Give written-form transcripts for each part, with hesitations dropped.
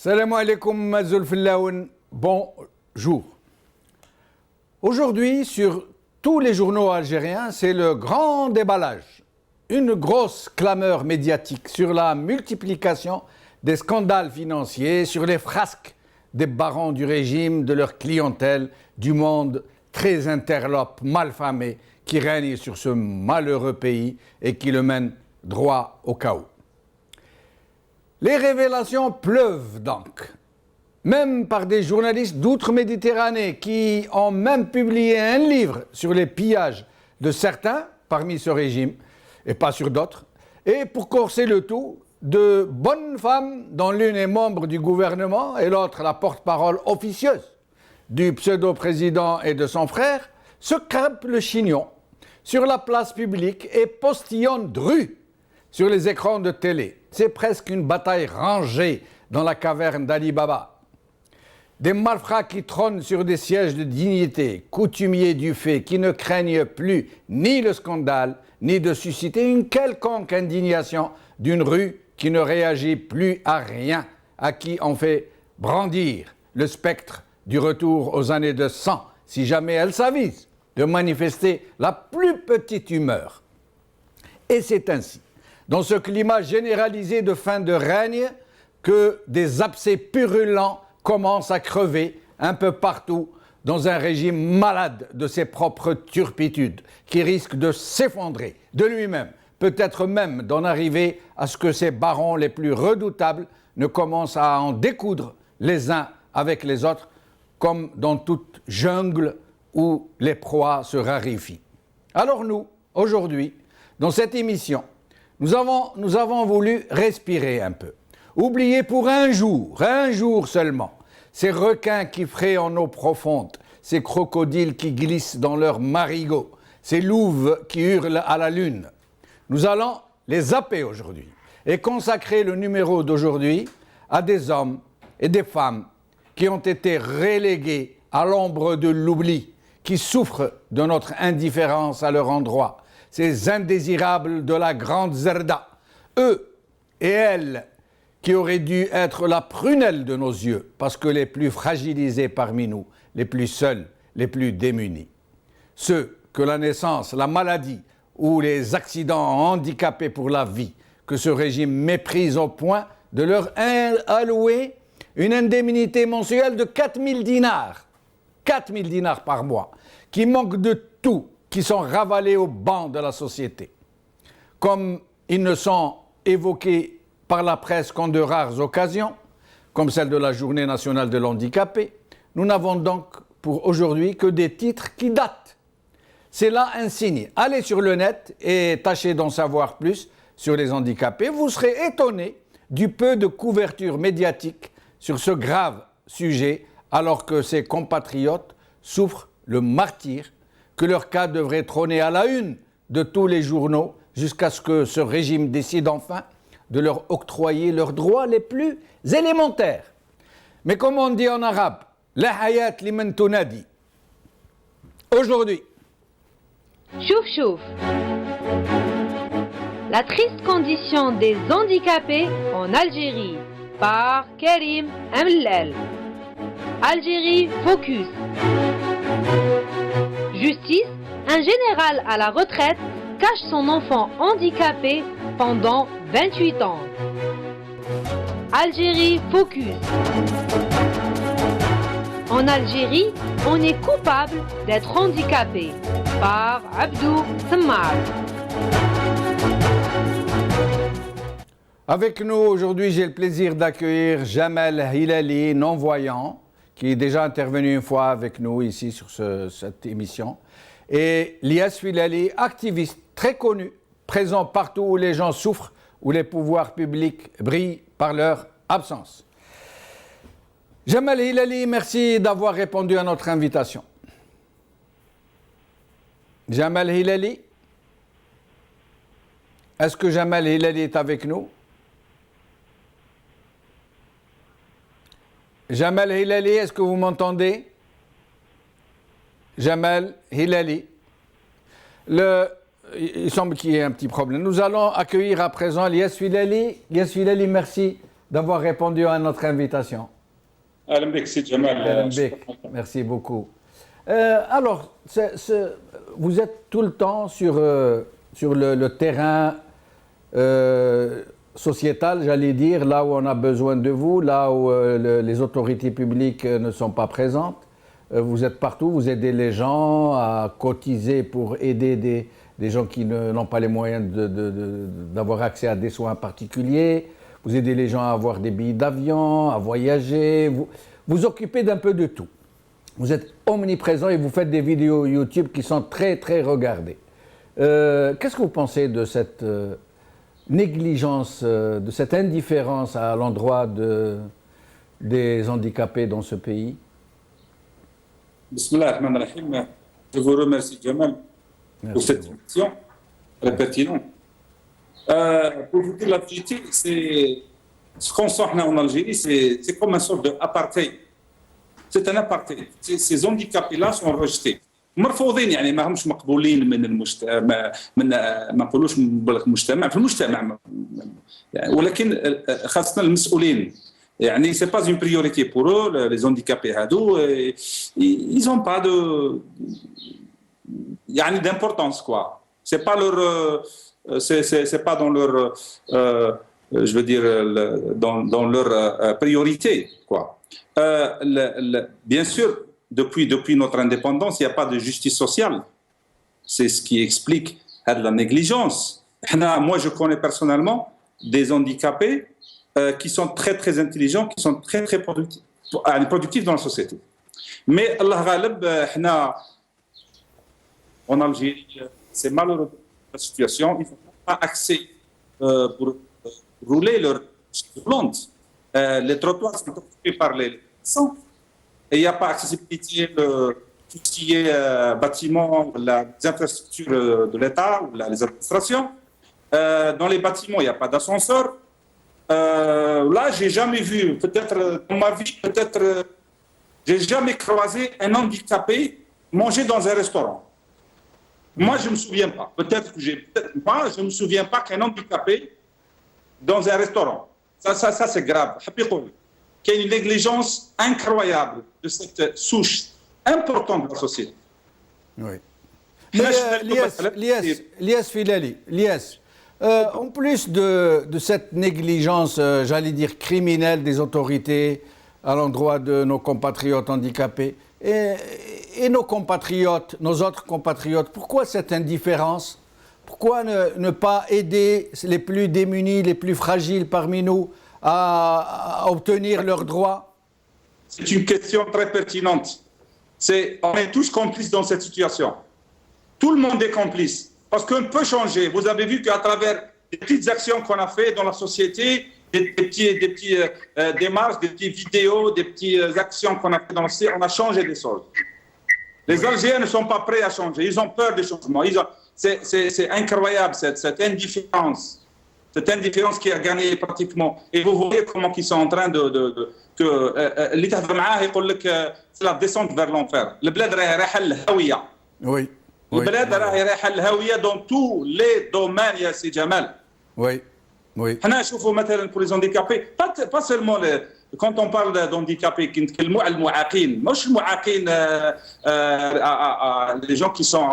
Salam alaikum, Zulfillaoun. Bonjour. Aujourd'hui, sur tous les journaux algériens, c'est le grand déballage. Une grosse clameur médiatique sur la multiplication des scandales financiers, sur les frasques des barons du régime, de leur clientèle, du monde très interlope, malfamé, qui règne sur ce malheureux pays et qui le mène droit au chaos. Les révélations pleuvent donc, même par des journalistes d'outre-Méditerranée qui ont même publié un livre sur les pillages de certains parmi ce régime, et pas sur d'autres, et pour corser le tout, de bonnes femmes, dont l'une est membre du gouvernement et l'autre la porte-parole officieuse du pseudo-président et de son frère, se crêpent le chignon sur la place publique et postillonnent dru sur les écrans de télé. C'est presque une bataille rangée dans la caverne d'Ali Baba. Des malfrats qui trônent sur des sièges de dignité, coutumiers du fait, qui ne craignent plus ni le scandale, ni de susciter une quelconque indignation d'une rue qui ne réagit plus à rien, à qui on fait brandir le spectre du retour aux années de sang, si jamais elle s'avise de manifester la plus petite humeur. Et c'est ainsi, dans ce climat généralisé de fin de règne, que des abcès purulents commencent à crever un peu partout dans un régime malade de ses propres turpitudes, qui risque de s'effondrer de lui-même, peut-être même d'en arriver à ce que ces barons les plus redoutables ne commencent à en découdre les uns avec les autres, comme dans toute jungle où les proies se raréfient. Alors nous, aujourd'hui, dans cette émission, nous avons voulu respirer un peu, oublier pour un jour seulement, ces requins qui fraient en eau profonde, ces crocodiles qui glissent dans leurs marigots, ces louves qui hurlent à la lune. Nous allons les zapper aujourd'hui et consacrer le numéro d'aujourd'hui à des hommes et des femmes qui ont été relégués à l'ombre de l'oubli, qui souffrent de notre indifférence à leur endroit, ces indésirables de la grande Zerda, eux et elles qui auraient dû être la prunelle de nos yeux, parce que les plus fragilisés parmi nous, les plus seuls, les plus démunis. Ceux que la naissance, la maladie ou les accidents ont handicapés pour la vie, que ce régime méprise au point de leur allouer une indemnité mensuelle de 4000 dinars. 4000 dinars par mois, qui manquent de tout, qui sont ravalés au banc de la société. Comme ils ne sont évoqués par la presse qu'en de rares occasions, comme celle de la Journée nationale de l'handicapé, nous n'avons donc pour aujourd'hui que des titres qui datent. C'est là un signe. Allez sur le net et tâchez d'en savoir plus sur les handicapés. Vous serez étonnés du peu de couverture médiatique sur ce grave sujet, alors que ses compatriotes souffrent le martyre, que leur cas devrait trôner à la une de tous les journaux jusqu'à ce que ce régime décide enfin de leur octroyer leurs droits les plus élémentaires. Mais comme on dit en arabe, la hayat liman tunadi. Aujourd'hui, Chouf chouf. La triste condition des handicapés en Algérie par Karim Amlel. Algérie Focus. Justice, un général à la retraite cache son enfant handicapé pendant 28 ans. Algérie Focus. En Algérie, on est coupable d'être handicapé par Abdou Sammar. avec nous aujourd'hui, j'ai le plaisir d'accueillir Jamel Hilali, non-voyant, qui est déjà intervenu une fois avec nous ici sur cette émission, et Lias Filali, activiste très connu, présent partout où les gens souffrent, où les pouvoirs publics brillent par leur absence. Jamel Hilali, merci d'avoir répondu à notre invitation. Jamel Hilali, est-ce que Jamel Hilali est avec nous? Jamel Hilali, est-ce que vous m'entendez? Jamel Hilali. Il semble qu'il y ait un petit problème. Nous allons accueillir à présent Lias Filali. Lias Filali, merci d'avoir répondu à notre invitation. Merci beaucoup. Alors, vous êtes tout le temps sur le terrain sociétal, j'allais dire, là où on a besoin de vous, là où les autorités publiques ne sont pas présentes. Vous êtes partout, vous aidez les gens à cotiser pour aider des gens qui n'ont pas les moyens d'avoir accès à des soins particuliers. Vous aidez les gens à avoir des billets d'avion, à voyager. Vous occupez d'un peu de tout. Vous êtes omniprésent et vous faites des vidéos YouTube qui sont très, très regardées. Qu'est-ce que vous pensez de cette négligence, de cette indifférence à l'endroit des handicapés dans ce pays? Bismillah ar-Rahman ar-Rahim. Je vous remercie, Jamal, pour cette question très pertinente. Pour vous dire la vérité, ce qu'on sent en Algérie, c'est comme une sorte d'apartheid. C'est un apartheid. Ces handicapés-là sont rejetés. مرفوضين يعني ما همش مقبولين من المجتمع ما نقولوش المجتمع في المجتمع ولكن خاصة المسؤولين يعني c'est pas une priorité pour eux les handicapés هادو ils ont pas de يعني d'importance quoi c'est pas leur c'est pas dans leur je veux dire dans leur priorité quoi bien sûr depuis notre indépendance, il n'y a pas de justice sociale. C'est ce qui explique la négligence. Moi, je connais personnellement des handicapés qui sont très, très intelligents, qui sont très, très productifs dans la société. Mais, Allah Ghalib, en Algérie, c'est malheureux la situation. Ils n'ont pas accès pour rouler leur roulante. Les trottoirs sont occupés par les passants. Et il n'y a pas accessibilité tout ce qui est bâtiments, les infrastructures de l'État ou les administrations. Dans les bâtiments, il n'y a pas d'ascenseur. Là, j'ai jamais vu, peut-être dans ma vie, j'ai jamais croisé un handicapé manger dans un restaurant. Moi, je ne me souviens pas. Moi, je ne me souviens pas qu'un handicapé dans un restaurant. Ça c'est grave. Qu'il y a une négligence incroyable de cette souche importante de la société. Oui. Lies Filali, en plus de cette négligence, j'allais dire criminelle des autorités à l'endroit de nos compatriotes handicapés et nos compatriotes, nos autres compatriotes, pourquoi cette indifférence? Pourquoi ne pas aider les plus démunis, les plus fragiles parmi nous à obtenir leurs droits? C'est une question très pertinente. On est tous complices dans cette situation. Tout le monde est complice. Parce qu'on peut changer. Vous avez vu qu'à travers des petites actions qu'on a faites dans la société, des petits démarches, des petites vidéos, des petites actions qu'on a faites dans la société, on a changé des choses. Les Algériens ne sont pas prêts à changer. Ils ont peur des changements. C'est incroyable cette indifférence. Cette indifférence qui a gagné pratiquement. Et vous voyez comment ils sont en train c'est la descente vers l'enfer. Le bled رايح الهوية. Oui. Le bled رايح الهوية dans tous les domaines, يا سي جمال. Oui. Oui. حنا نشوفوا مثلا pour les handicapés, pas seulement quand on parle d'handicapés, كنتكلموا على المعاقين، مش المعاقين les gens qui sont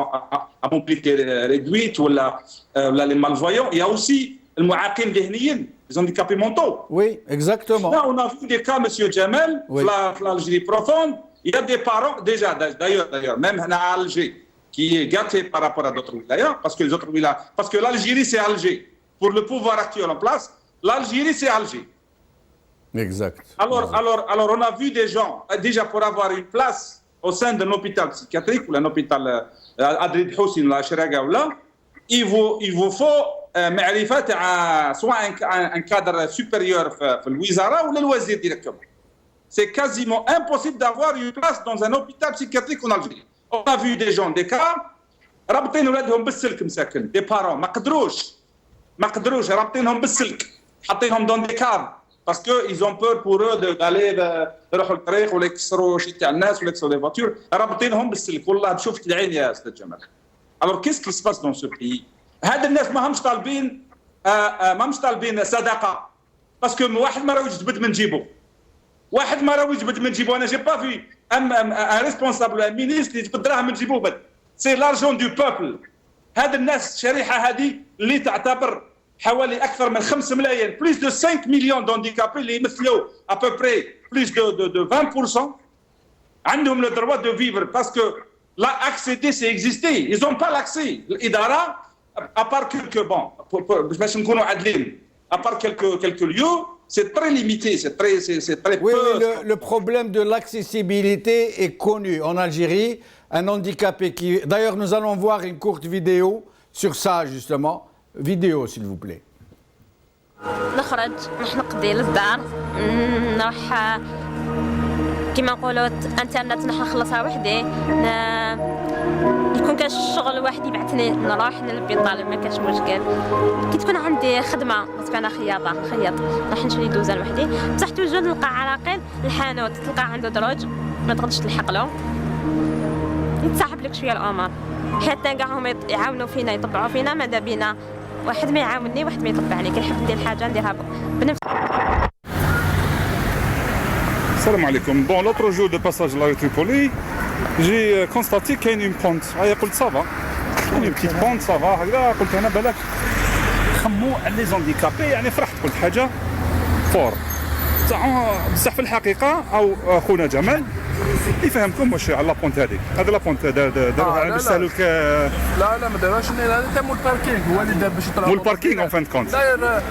à mobilité réduite ou les malvoyants, il y a aussi المعاقين ذهنيين, les handicapés mentaux. Oui, exactement. Là, on a vu des cas, monsieur Jamel, oui. l'Algérie profonde. Il y a des parents, déjà, d'ailleurs, même à Alger, qui est gâté par rapport à d'autres wilayas, parce que les autres wilayas, parce que l'Algérie, c'est Alger. Pour le pouvoir actuel en place, l'Algérie, c'est Alger. Exact. Alors, on a vu des gens, déjà pour avoir une place au sein d'un hôpital psychiatrique ou un hôpital Adrid Houssine, la Chiraga ou là, il vous faut معرفة soit un cadre supérieur في الوزارة ou le loisir directement. C'est quasiment impossible d'avoir une place dans un hôpital psychiatrique en Algérie. On a vu des gens, des cas, رابطين ولادهم بالسلك مساكن, des parents ما قدروش رابطينهم بالسلك, حاطينهم dans des caves parce que ils ont peur pour eux d'aller يروحوا الطريق ولا يكسروا شيء تاع الناس ولا يكسروا les voitures, رابطينهم بالسلك. والله شفت العين يا استاذ جمال. Alors qu'est-ce qui se passe dans ce pays? هاد الناس ما همش طالبين صدقه. باسكو واحد ما راهوش جبد من جيبو واحد ما راهوش جبد من جيبو انا جي با في ان ريسبونسابل ان مينيستر اللي جبد دراهم من جيبو بد سي لارجون دو بوبل هاد الناس الشريحه هذه اللي تعتبر حوالي اكثر من 5 ملايين بليس دو 5 مليون دونديكابي اللي يمثلوا ابوبري بليس دو 20% عندهم لو دروا دو فيفر باسكو لا اكسيدي سي اكزيستي ils ont pas l'accès الاداره ابار كلكو بون باش نكونوا عادلين ابار كلكو ليو c'est très limité, c'est très oui, peu. Le problème de l'accessibilité est connu en Algérie. Un handicapé qui... D'ailleurs, nous allons voir une courte vidéo sur ça, justement. Vidéo, s'il vous plaît. نخرج نروح نقضي للدار نروح كيما نقولوا انترنت نروح نخلصها وحدي يكون كاش الشغل واحد يبعثني نروح نلبي الطالب ما كاش مشكل كي تكون عندي خدمه باسكو انا خياط نروح نشري دوزان وحدي بصح توجد نلقى عراقيل الحانوت تلقى عنده دروج ما تقدرش تلحق له يتصاحب لك شويه الامور حتى كاع هما يعاونوا فينا يطبعوا فينا ماذا بينا واحد ما يعاونني واحد ما يطبعني كي نحب ندير حاجه نديرها بنفسي. Salam alaikum. Bon, l'autre jour de passage à la rue Tripoli, j'ai constaté qu'il y a une pente. Ah, قلت ça va. Une petite pente, ça va. هكذا قلت أنا بالك خمو على لي زونديكابي يعني فرحت قلت حاجة فور. بصح في الحقيقة أو خونا جمال يفهمكم واش على لابونت هذيك هذا لابونت داروها باش سهلوا لك لا ما داروهاش هذا مول الباركينغ هو اللي دار باش يطلعوا مول الباركينغ اون فان كونت لا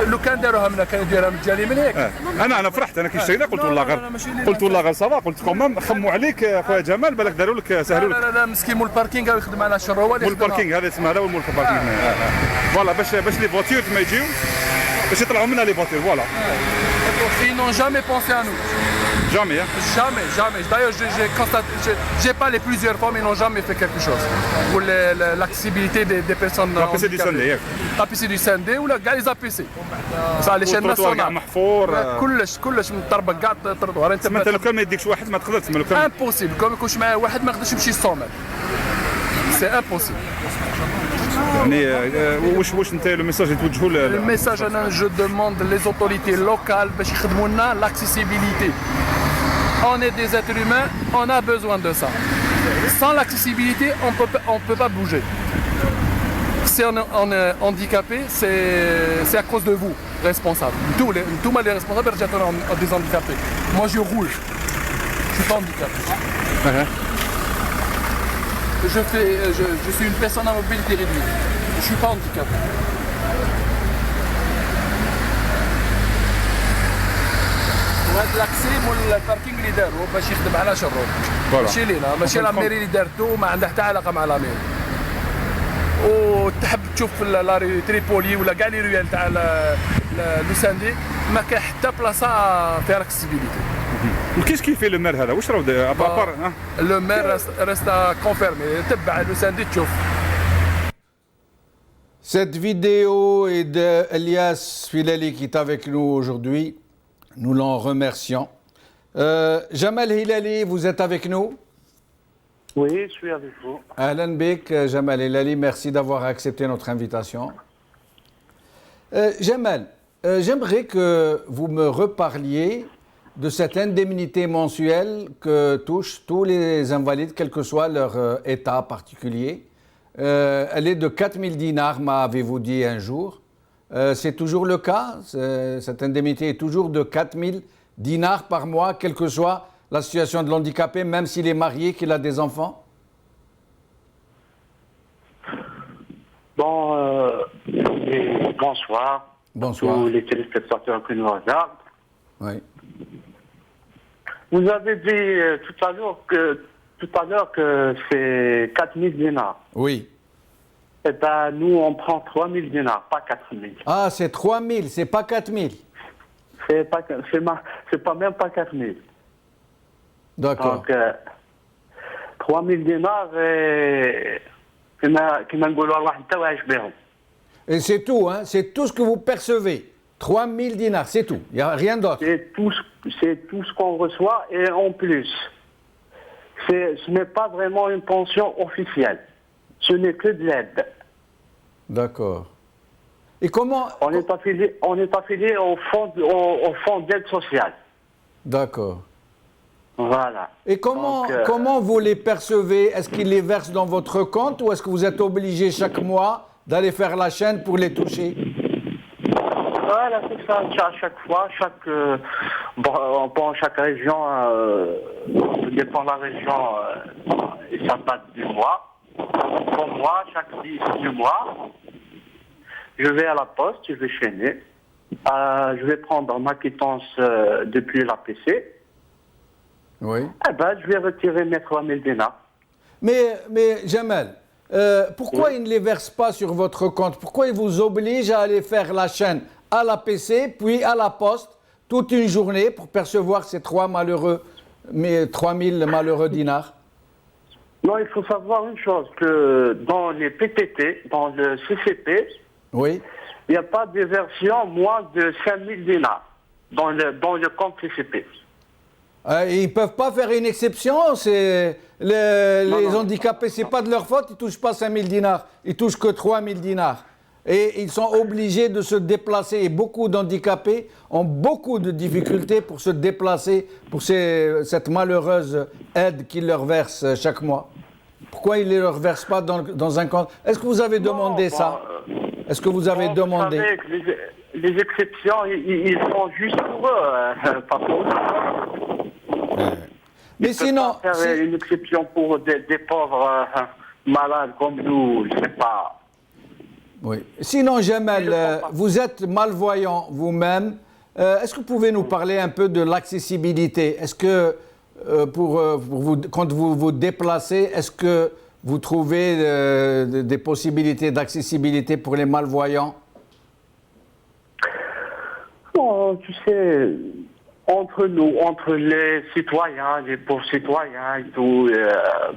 لو كان داروها منا كان يديرها مجاني من هيك انا فرحت انا كي شرينا قلت والله غير صافا قلت كومام خموا عليك خويا جمال بالك داروا لك سهلوا لك لا مسكين مول الباركينغ يخدم على شر هو اللي مول الباركينغ هذا اسمه هذا مول الباركينغ فوالا باش لي فواتور ما يجيو باش يطلعوا منها لي فواتور فوالا ils n'ont jamais pensé à nous. Jamais, hein? Jamais. D'ailleurs, j'ai constaté, j'ai parlé plusieurs fois, mais ils n'ont jamais fait quelque chose pour l'accessibilité des personnes. La PC du Sendé. La PC du Sendé ou la les APC. Ça à l'échelle nationale. كلش مطربق كاع التروطوار. انت لو كان ما يديكش واحد ما تقدرش لو كان امبوسيبل كون ما يكونش معاه واحد ما يقدرش يمشي 100 متر. سي امبوسيبل. يعني واش انت لو ميساج اللي توجهوا الميساج انا جو دوموند لي زوتوريتي لوكال باش يخدموا لنا لاكسيسيبيليتي. On est des êtres humains, on a besoin de ça. Sans l'accessibilité, on peut pas bouger. Si on est handicapé, c'est à cause de vous, responsables. Tous les responsables sont des handicapés. Moi, je roule. Je suis pas handicapé. Je suis une personne à mobilité réduite. Je suis pas handicapé. وهذا الاكسي مول الباركينغ اللي داروا باش يخدم على شرو ماشي لينا ماشي لا ميري اللي دارتو ما عندها حتى علاقه مع لا ميري وتحب تشوف لا ري تريبولي ولا كاع لي ريال تاع لو ساندي ما كاين حتى بلاصه فيها الاكسيبيليتي. كيش كيفي لو مير هذا واش راهو ابار لو مير ريستا كونفيرمي تبع لو ساندي تشوف. Cette vidéo est de Elias Filali qui est avec nous aujourd'hui. Nous l'en remercions. Jamal Hilali, vous êtes avec nous? Oui, je suis avec vous. Ahlan bik, Jamal Hilali, merci d'avoir accepté notre invitation. Jamal, j'aimerais que vous me reparliez de cette indemnité mensuelle que touchent tous les invalides, quel que soit leur état particulier. Elle est de 4000 dinars, m'avez-vous dit un jour. C'est toujours le cas, cette indemnité est toujours de 4000 dinars par mois, quelle que soit la situation de l'handicapé, même s'il est marié, qu'il a des enfants? Bon, bonsoir. Bonsoir. Tous les téléspectateurs que nous regardent. Oui. Vous avez dit tout à l'heure que c'est 4000 dinars. Oui. Eh bien, nous, on prend 3000 dinars, pas 4000. Ah, c'est 3000, c'est pas 4000. C'est pas même pas 4000. D'accord. Donc, 3000 dinars, كما نقولوا الله حتى واعش بهم. Et c'est tout, hein? C'est tout ce que vous percevez. 3000 dinars, c'est tout. Il n'y a rien d'autre. C'est tout ce qu'on reçoit et en plus. Ce n'est pas vraiment une pension officielle. Ce n'est que de l'aide. D'accord. Et comment... On est affilié au fonds d'aide sociale. D'accord. Voilà. Et comment, Donc, comment vous les percevez? Est-ce qu'ils les versent dans votre compte ou est-ce que vous êtes obligé chaque mois d'aller faire la chaîne pour les toucher? Voilà, c'est ça. À chaque fois, chaque région, ça dépend de la région, et ça date du mois. Pour moi, chaque 10 du mois, je vais à la poste, je vais chaîner. Je vais prendre ma quittance depuis l'APC. Oui. Eh ben, je vais retirer mes 3000 dinars. Mais Jamel, pourquoi ils ne les versent pas sur votre compte? Pourquoi ils vous obligent à aller faire la chaîne à l'APC, puis à la poste, toute une journée pour percevoir ces 3000 malheureux dinars? Non, il faut savoir une chose, que dans les PTT, dans le CCP, Oui. il n'y a pas de version moins de 5000 dinars dans le compte CCP. Ils ne peuvent pas faire une exception, les handicapés, ce n'est pas de leur faute, ils ne touchent pas 5000 dinars, ils touchent que 3000 dinars. Et ils sont obligés de se déplacer, et beaucoup d'handicapés ont beaucoup de difficultés pour se déplacer pour cette malheureuse aide qu'ils leur versent chaque mois. Pourquoi ils ne leur versent pas dans un compte? Est-ce que vous avez demandé ça? Est-ce que vous avez demandé? Vous savez que les exceptions, ils sont juste pour eux, pas pour nous. Mais sinon, pas faire une exception pour des pauvres malades comme nous, je ne sais pas. Oui. Sinon, Jamel, vous êtes malvoyant vous-même. Est-ce que vous pouvez nous parler un peu de l'accessibilité? Est-ce que quand vous vous déplacez, est-ce que vous trouvez des possibilités d'accessibilité pour les malvoyants? Non, tu sais, entre nous, entre les citoyens, les pauvres citoyens et tout,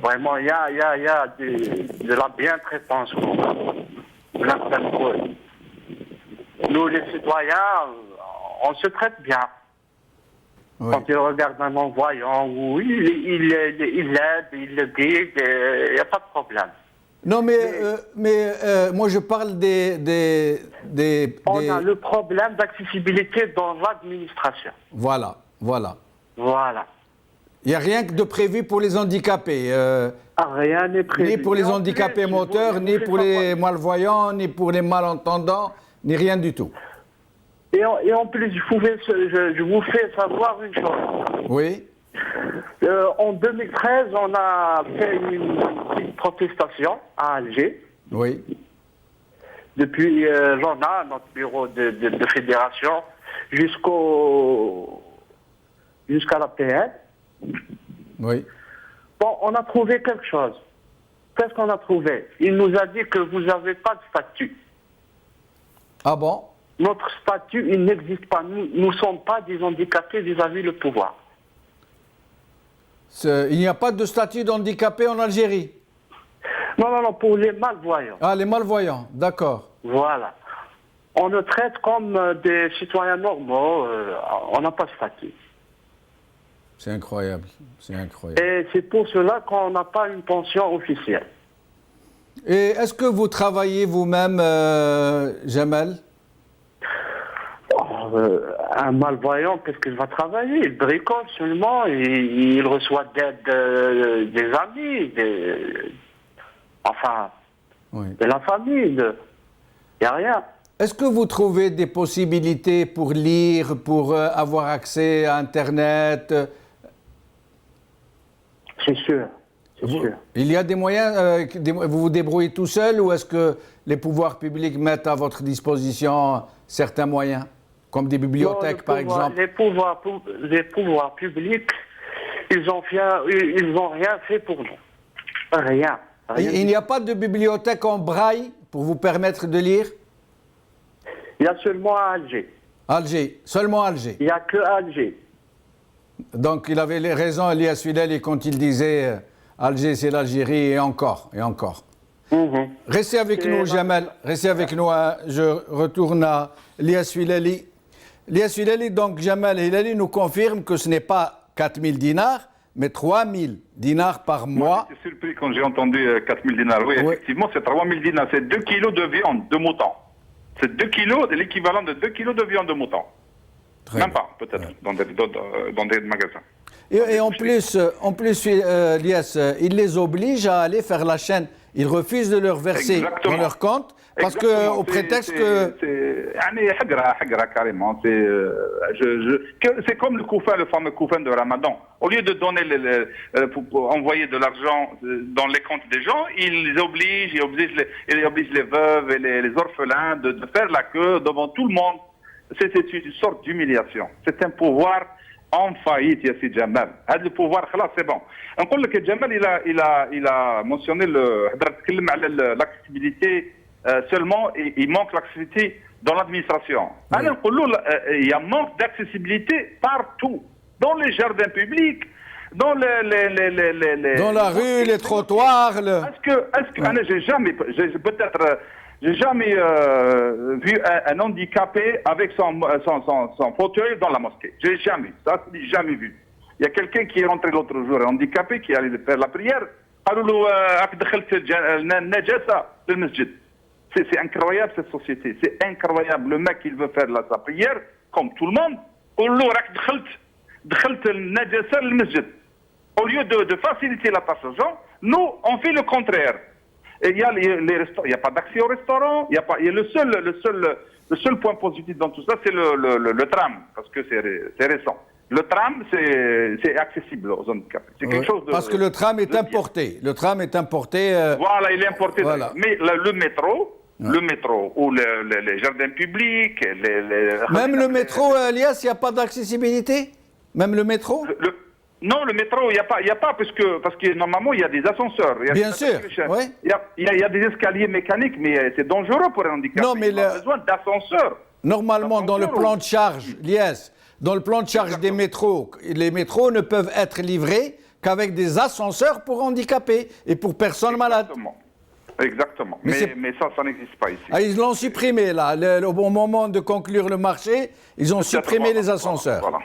vraiment, il y a de la bien-traitance. Nous, les citoyens, on se traite bien. Oui. Quand ils regardent un non-voyant, oui, il l'aide, il le guide, il n'y a pas de problème. Non, mais moi je parle On a le problème d'accessibilité dans l'administration. Voilà. Il n'y a rien de prévu pour les handicapés. Rien n'est prévu. Ni pour les handicapés moteurs, ni pour les malvoyants, ni pour les malentendants, ni rien du tout. Et en plus, je vous fais savoir une chose. Oui. En 2013, on a fait une petite protestation à Alger. Oui. Depuis l'ONA, notre bureau de fédération, jusqu'à la PN. Oui. Bon, on a trouvé quelque chose. Qu'est-ce qu'on a trouvé? Il nous a dit que vous n'avez pas de statut. Ah bon? Notre statut, il n'existe pas. Nous ne sommes pas des handicapés vis-à-vis le pouvoir. Il n'y a pas de statut d'handicapé en Algérie? Non, pour les malvoyants. Ah, les malvoyants, d'accord. Voilà. On nous traite comme des citoyens normaux. On n'a pas de statut. C'est incroyable, c'est incroyable. Et c'est pour cela qu'on n'a pas une pension officielle. Et est-ce que vous travaillez vous-même, Jamel? Un malvoyant, qu'est-ce qu'il va travailler? Il bricole seulement, il reçoit d'aide des amis, de la famille. Il n'y a rien. Est-ce que vous trouvez des possibilités pour lire, pour avoir accès à Internet? C'est sûr. Il y a des moyens, vous vous débrouillez tout seul ou est-ce que les pouvoirs publics mettent à votre disposition certains moyens, comme des bibliothèques par exemple? Les pouvoirs publics, ils n'ont rien fait pour nous. Rien. Il n'y a pas de bibliothèque en braille pour vous permettre de lire? Il y a seulement à Alger. Alger, seulement Alger. Il n'y a que Alger. Donc il avait raison, Elias Filali, quand il disait Alger c'est l'Algérie et encore, et encore. Restez avec nous, Jamel, restez avec nous. Je retourne à Elias Filali. Elias Filali, donc Jamel Hilali nous confirme que ce n'est pas 4000 dinars, mais 3000 dinars par mois. Moi, j'étais surpris quand j'ai entendu 4000 dinars. Oui, effectivement, c'est 3000 dinars. C'est 2 kilos de viande de mouton. C'est 2 kilos, l'équivalent de 2 kilos de viande de mouton. Très Même bien. pas, peut-être, dans des magasins. Et en plus, Lies, il les oblige à aller faire la chaîne. Il refuse de leur verser Exactement. dans leur compte parce que, Exactement. au prétexte يعني حقرة carrément. C'est comme le koufin, le fameux koufin de Ramadan. Au lieu de donner pour envoyer de l'argent dans les comptes des gens, ils obligent les veuves et les orphelins de faire la queue devant tout le monde. C'est une sorte d'humiliation. C'est un pouvoir en faillite, Yassi Jamal. Le pouvoir, c'est bon. نقول لك Jamal, il a mentionné l'accessibilité seulement, il manque l'accessibilité dans l'administration. Il y a manque d'accessibilité partout, dans les jardins publics, dans dans la rue, les trottoirs. Est-ce que j'ai jamais vu un handicapé avec son fauteuil dans la mosquée. J'ai jamais vu. Il y a quelqu'un qui est rentré l'autre jour, un handicapé, qui allait faire la prière. C'est incroyable cette société. C'est incroyable. Le mec, il veut faire sa prière, comme tout le monde. Au lieu de faciliter la tâche aux gens, nous, on fait le contraire. Et il y a il n'y a pas d'accès au restaurant. Le seul point positif dans tout ça, c'est le tram, parce que c'est récent. Le tram, c'est accessible aux handicapés. C'est quelque chose de, parce que le tram est importé. Le tram est importé. Voilà, il est importé. Voilà. Mais le métro ou les jardins publics, Même le métro, Elias, il n'y a pas d'accessibilité. Même le métro. Non, le métro, il n'y a pas parce que normalement, il y a des ascenseurs. Bien sûr, oui. Il y a des escaliers mécaniques, mais c'est dangereux pour un handicapé. Non, mais il a besoin d'ascenseurs. Normalement, dans le plan de charge, Lies, dans le plan de charge des métros, les métros ne peuvent être livrés qu'avec des ascenseurs pour handicapés et pour personnes malades. Exactement. Mais ça n'existe pas ici. Ah, ils l'ont supprimé, là. Au bon moment de conclure le marché, ils ont supprimé les ascenseurs. Voilà.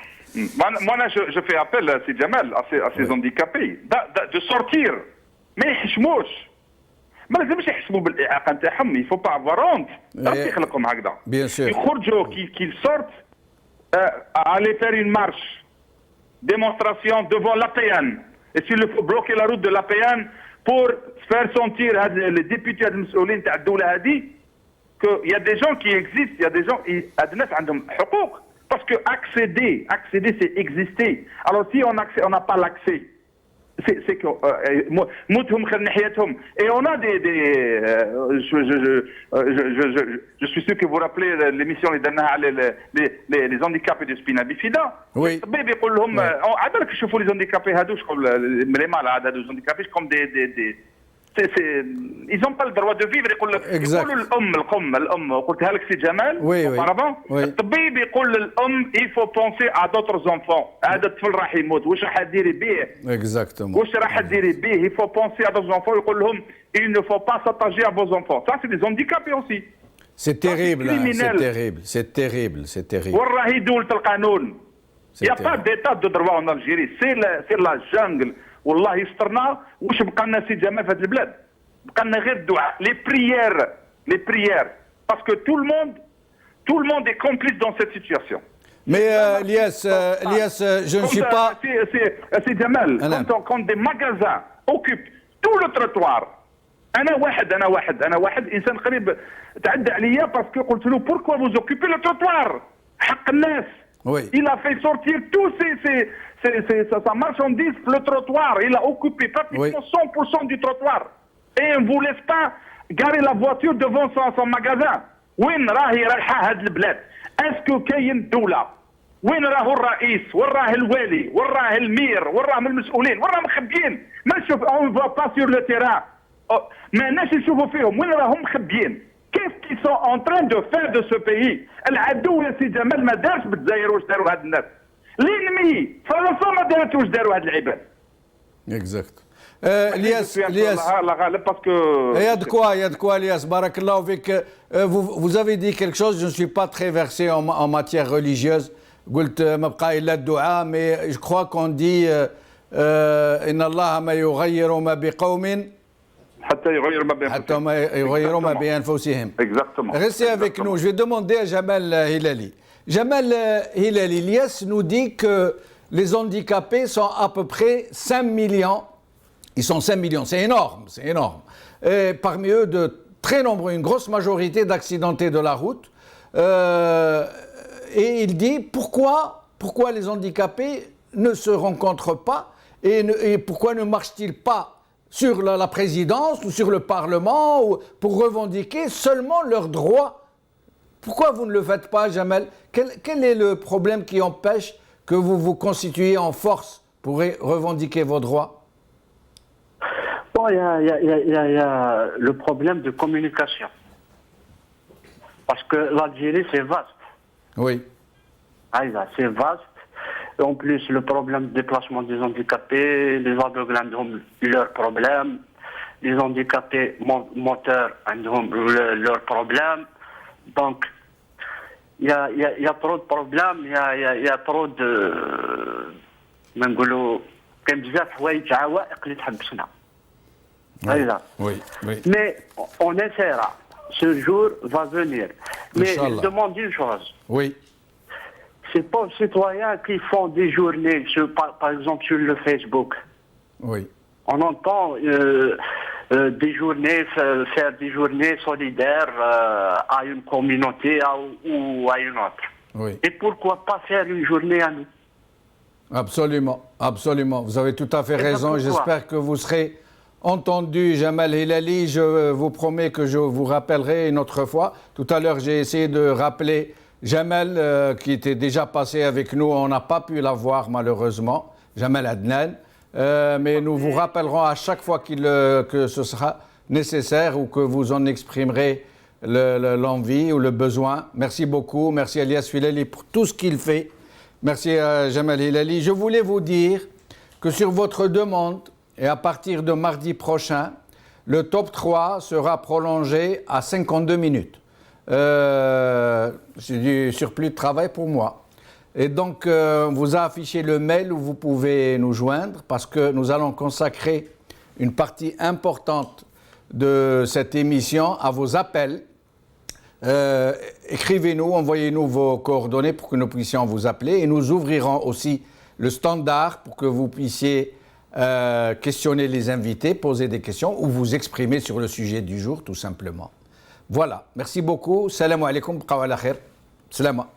Moi, là, je fais appel à ces Jamal, à ces handicapés, de sortir. Mais il ne faut pas avoir honte. Bien sûr. Qu'ils sortent, aller faire une marche, démonstration devant l'APN. Et s'il faut bloquer la route de l'APN pour faire sentir les députés المسؤولين تاع الدولة هذه qu'il y a des gens qui existent, il y a des gens qui ont حقوق. Parce que accéder, c'est exister. Alors si on n'a pas l'accès, c'est que et on a je suis sûr que vous rappelez l'émission les handicapés de spina bifida. Oui. الطبيب يقول لهم عبالك يشوفوا les handicapés هذو شكون les malades هذو les handicapés comme des ils n'ont pas le droit de vivre. يقولوا الام قلتها لك سي جمال auparavant. الطبيب يقول للام il faut penser à d'autres enfants. هذا الطفل راح يموت واش راح ديري به؟ Exactement. واش راح ديري به؟ il faut penser à d'autres enfants. يقول لهم il ne faut pas s'attacher à vos enfants. Ça c'est des handicapés aussi. C'est terrible, c'est terrible. والله دولة القانون. Il n'y a pas d'état de droit en Algérie. C'est la jungle. والله يسترنا واش بقى لنا سي جمال في هذه البلاد؟ بقى لنا غير الدعاء، les prières. Parce que tout le monde est complice dans cette situation. Mais Lies, je ne suis pas. C'est Jamal, quand des magasins occupent tout le trottoir. أنا واحد إنسان قريب تعدى عليا parce que قلت له pourquoi vous occupez le trottoir؟ حق الناس. Oui. Il a fait sortir tous sa marchandise, le trottoir. Il a occupé pratiquement 100% du trottoir. Et on ne vous laisse pas garer la voiture devant son magasin. وين راهي رايحة هاد البلاد؟ اسكو كاين دولة؟ وين راهو الرئيس؟ وين راه الوالي؟ وين راه المير؟ وين راهم المسؤولين؟ وين راهم مخبيين؟ ما نشوف اون فوا با سور لو تيران. ما ناش نشوفوا فيهم وين راهم مخبيين؟ Qu'est-ce qu'ils sont en train de faire de ce pays؟ العدو يا سي جمال ما دارش بالجزائر واش داروا هاد الناس. l'ennemi فرنسا ما دارت واش داروا هاد العباد. Exact. Lies, il y a de quoi, Lies. Barakallahu fik. Vous avez dit quelque chose, je ne suis pas très versé en matière religieuse. قلت ما بقى إلا الدعاء, mais je crois qu'on dit إن الله ما يغير ما بقوم حتى يغيروا ما بين حتى ما يغيروا ما بأنفسهم. Exactement. Restez avec nous. Je vais demander à Jamal Hilali. Jamal Hilali, l'IS nous dit que les handicapés sont à peu près 5 millions. Ils sont 5 millions, c'est énorme, c'est énorme. Et parmi eux, de très nombreux, une grosse majorité d'accidentés de la route. Et il dit pourquoi les handicapés ne se rencontrent pas et pourquoi ne marchent-ils pas sur la présidence ou sur le Parlement ou pour revendiquer seulement leurs droits. Pourquoi vous ne le faites pas, Jamel? Quel est le problème qui empêche que vous vous constituiez en force pour revendiquer vos droits? Bon, il y a le problème de communication. Parce que l'Algérie, c'est vaste. Oui. C'est vaste. En plus, le problème de déplacement des handicapés, les aveugles ont leurs problèmes, les handicapés moteurs ont leurs problèmes. Donc, il y a trop de problèmes, il y a trop de... Oui, oui. Mais on essaiera. Ce jour va venir. Mais Inch'Allah. je demande une chose. Oui. C'est pas les citoyens qui font des journées, par exemple sur le Facebook. Oui. On entend des journées, faire des journées solidaires à une communauté ou à une autre. Oui. Et pourquoi pas faire une journée à nous? Absolument, absolument. Vous avez tout à fait Et raison. pourquoi? J'espère que vous serez entendu, Jamal Hilali. Je vous promets que je vous rappellerai une autre fois. Tout à l'heure, j'ai essayé de rappeler Jamal, qui était déjà passé avec nous. On n'a pas pu l'avoir, malheureusement. Jamal Adnan. Mais nous vous rappellerons à chaque fois que ce sera nécessaire ou que vous en exprimerez l'envie ou le besoin. Merci beaucoup. Merci à Elias Filali pour tout ce qu'il fait. Merci à Jamal Hilali. Je voulais vous dire que sur votre demande, et à partir de mardi prochain, le top 3 sera prolongé à 52 minutes. C'est du surplus de travail pour moi. Et donc, on vous a affiché le mail où vous pouvez nous joindre parce que nous allons consacrer une partie importante de cette émission à vos appels. Écrivez-nous, envoyez-nous vos coordonnées pour que nous puissions vous appeler et nous ouvrirons aussi le standard pour que vous puissiez questionner les invités, poser des questions ou vous exprimer sur le sujet du jour tout simplement. Voilà, merci beaucoup. Salam alaikum, qawa la khair. Salama.